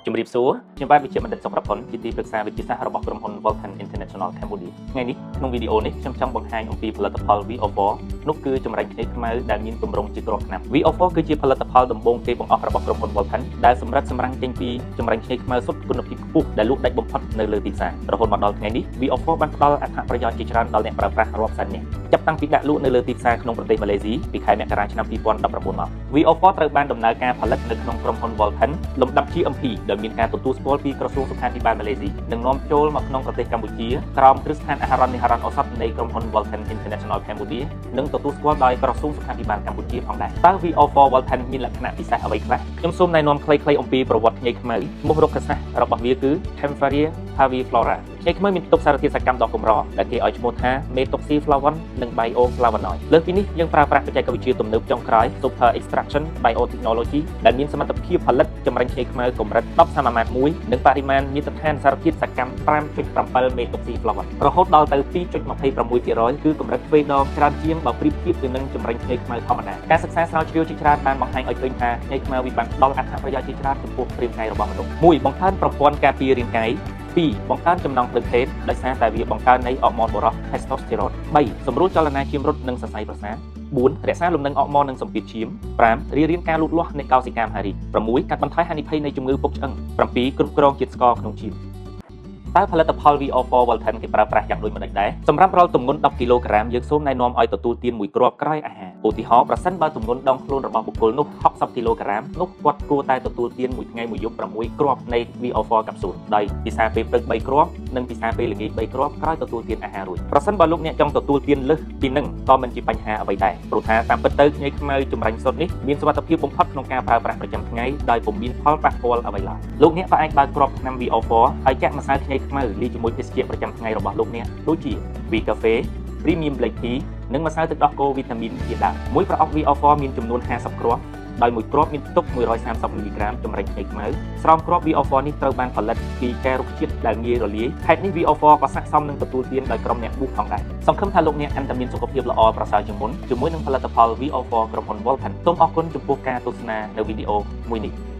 ជំរាបសួរខ្ញុំបាទវិជ្ជបណ្ឌិតសុខរផុនជាទីប្រឹក្សាវិទ្យាសាស្ត្ររបស់ក្រុមហ៊ុន Vulcan International Cambodia ថ្ងៃនេះក្នុងវីដេអូនេះខ្ញុំចង់បង្ហាញអំពីផលិតផល VO4 នោះគឺចម្រាញ់ភ្នែកខ្មៅដែលមានទម្រង់ជាគ្រាប់ថ្នាំ VO4 គឺជាផលិតផលដំបូងគេបង្អស់របស់ក្រុមហ៊ុន Vulcan ដែលសម្រាប់សម្រាំងចេញពីចម្រាញ់ភ្នែកខ្មៅសុទ្ធគុណភាពខ្ពស់ដែលលក់ដាច់បំផុតនៅលើទីផ្សាររហូតមកដល់ថ្ងៃនេះ VO4 បានផ្ដល់អត្ថប្រយោជន៍ជាច្រើនដល់អ្នកប្រើប្រាស់រាប់សែននាក់ចាប់តាំងពីដាក់លក់នៅលើទីផ្សារក្នុងប្រទេសម៉ាឡេស៊ីពីខែមករាឆ្នាំ2019មក VO4 ត្រូវបានដំណើរការផលិតនៅក្នុងក្រុមហ៊ុន Vulcan លំដាប់ GMP ដែលមានការទទួលស្គាល់ពីក្រសួងសុខាភិបាលម៉ាឡេស៊ីនិងនាំចូលមកក្នុងប្រទេសកម្ពុជាក្រោមគ្រឹះស្ថានអាហារនិហិរញ្ញឱសថនៃក្រុមហ៊ុន Vulcan International Cambodia និងទទួលស្គាល់ដោយក្រសួងសុខាភិបាលកម្ពុជាផងដែរតើ VO4 Vulcan មានលក្ខណៈពិសេសអ្វីខ្លះខ្ញុំសូមណែនាំខ្លីៗអំពីប្រវត្តិភ្នែកខ្មៅឈ្មោះរុក្ខសាស្ត្ររបស់វាគឺ Kaempferia parviflora ភ្នែកខ្មៅមានផ្ទុកសារធាតុសកម្មដ៏កម្រដែលគេឲ្យឈ្មោះថា Methoxyflavone និង Bioflavonoid លើសពីនេះយើងប្រើប្រាស់បច្ចេកវិទ្យាទំនើបចុងក្រោយ Super Extraction Biotechnology ដែលមានសមត្ថភាពផលិតចម្រាញ់ភ្នែកខ្មៅកម្រិត10សមាមាត្រ1និងបរិមាណមាត្រដ្ឋានសារធាតុសកម្ម 5.7 Methoxyflavone រហូតដល់ទៅ 2.26% គឺកម្រិតទ្វេដងច្រើនជាងបើប្រៀបធៀបទៅនឹងចម្រាញ់ភ្នែកខ្មៅធម្មតាការសិក្សាស្រាវជ្រាវជាច្រើនបានបង្ហាញឲ្យឃើញថាភ្នែកខ្មៅវាបានផ្ដល់អត្ថប្រយោជន៍ជាច្រើនចំពោះរាងកាយរបស់មនុស្ស1បង្កើនប្រព័ន្ធការពាររាងកាយ2បង្កើនចំណង់ផ្លូវភេទដោយសារតែវាបង្កើននៃអរម៉ូនបុរស testosterone 3សម្រួលចលនាឈាមរត់និងសរសៃប្រសាទ4រក្សាលំនឹងអរម៉ូននិងសម្ពាធឈាម5រៀបរៀងការលូតលាស់នៃកោសិកាមហារីក6កាត់បន្ថយហានិភ័យនៃជំងឺពុកឆ្អឹង7គ្រប់គ្រងជាតិស្ករក្នុងឈាមតើផលិតផល VO4 Vulcan គេប្រើប្រាស់យ៉ាងដូចម្តេចដែរសម្រាប់រាល់ទម្ងន់10គីឡូក្រាមយើងសូមណែនាំឲ្យទទួលទានមួយគ្រាប់ក្រោយអាហារឧទាហរណ៍ប្រសិនបើទម្ងន់ដងខ្លួនរបស់បុគ្គលនោះ60គីឡូក្រាមនោះគាត់គួរតែទទួលទានមួយថ្ងៃមួយយប់6គ្រាប់នៃ VO4 កាប់ស៊ូលដោយពិសាពេលព្រឹក3គ្រាប់និងពិសាពេលល្ងាច3គ្រាប់ក្រោយទទួលទានអាហាររួចប្រសិនបើលោកអ្នកចង់ទទួលទានលើសពីនឹងក៏មិនជាបញ្ហាអ្វីដែរព្រោះថាតាមពិតទៅភ្នែកខ្មៅចម្រាញ់សុទ្ធនេះមានសុវត្ថិភាពបំផុតក្នុងការប្រើប្រាស់ប្រចាំថ្ងៃដោយពុំមានផលប៉ះពាល់អ្វីឡើយលោកអ្នកក៏អាចបើកគ្រាប់ថ្នាំ VO4 ហើយចាក់ម្សៅភ្នែកខ្មៅលាយជាមួយភេសជ្ជៈប្រចាំថ្ងៃរបស់លោកអ្នកដូចជា V Cafe Premium Black Tea និងម្សៅទឹកដោះគោវីតាមីនជាដើមមួយប្រអប់ VO4 មានចំនួន50គ្រាប់ដោយមួយគ្រាប់មានផ្ទុក130មីលីក្រាមចម្រាញ់ភ្នែកខ្មៅស្រោមគ្រាប់ VO4 នេះត្រូវបានផលិតពីកែរុក្ខជាតិដែលងាយរលាយហេតុនេះ VO4 ក៏ស័ក្តិសមនឹងទទួលទានដោយក្រុមអ្នកប៊ូផងដែរសង្ឃឹមថាលោកអ្នកកាន់តែមានសុខភាពល្អប្រសើរជាងមុនជាមួយនឹងផលិតផល VO4 ក្រុមហ៊ុន Vulcan សូមអរគុណចំពោះការទស្សនានៅវីដេអូមួយនេះ